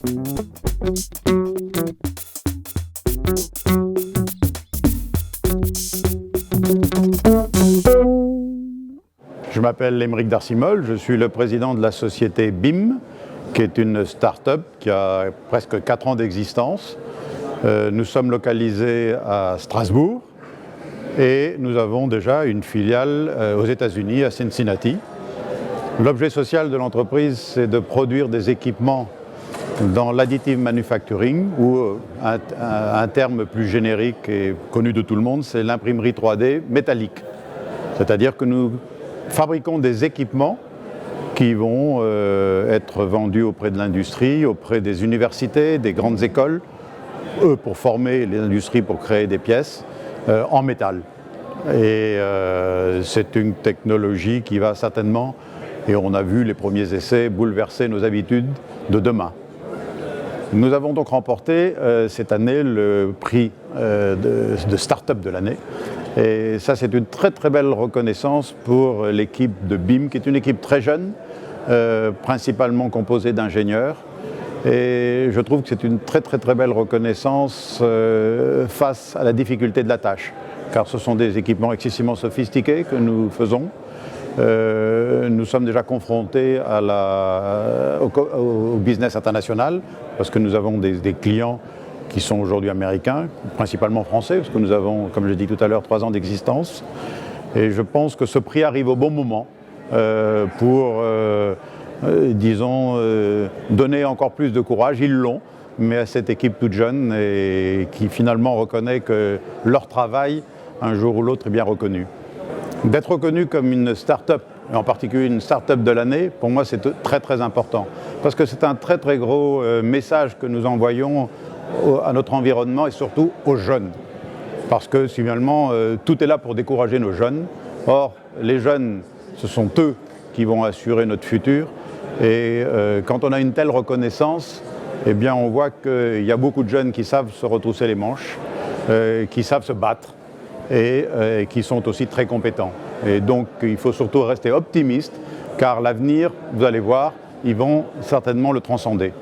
Je m'appelle Aymeric Darcimol, je suis le président de la société BIM, qui est une start-up qui a presque 4 ans d'existence. Nous sommes localisés à Strasbourg et nous avons déjà une filiale aux États-Unis, à Cincinnati. L'objet social de l'entreprise, c'est de produire des équipements dans l'additive manufacturing, ou un terme plus générique et connu de tout le monde, c'est l'imprimerie 3D métallique. C'est-à-dire que nous fabriquons des équipements qui vont être vendus auprès de l'industrie, auprès des universités, des grandes écoles, pour former les industries pour créer des pièces en métal. Et c'est une technologie qui va certainement, et on a vu les premiers essais, bouleverser nos habitudes de demain. Nous avons donc remporté cette année le prix de Start-up de l'année. Et ça, c'est une très très belle reconnaissance pour l'équipe de BIM, qui est une équipe très jeune, principalement composée d'ingénieurs. Et je trouve que c'est une très très très belle reconnaissance face à la difficulté de la tâche, car ce sont des équipements excessivement sophistiqués que nous faisons. Nous sommes déjà confrontés au business international, parce que nous avons des clients qui sont aujourd'hui américains, principalement français, parce que nous avons, comme je l'ai dit tout à l'heure, 3 ans d'existence. Et je pense que ce prix arrive au bon moment pour, disons, donner encore plus de courage. Ils l'ont, mais à cette équipe toute jeune et qui finalement reconnaît que leur travail, un jour ou l'autre, est bien reconnu. D'être reconnu comme une start-up, et en particulier une start-up de l'année, pour moi c'est très très important. Parce que c'est un très très gros message que nous envoyons à notre environnement et surtout aux jeunes. Parce que finalement, tout est là pour décourager nos jeunes. Or, les jeunes, ce sont eux qui vont assurer notre futur. Et quand on a une telle reconnaissance, eh bien, on voit qu'il y a beaucoup de jeunes qui savent se retrousser les manches, qui savent se battre et qui sont aussi très compétents. Et donc, il faut surtout rester optimiste, car l'avenir, vous allez voir, ils vont certainement le transcender.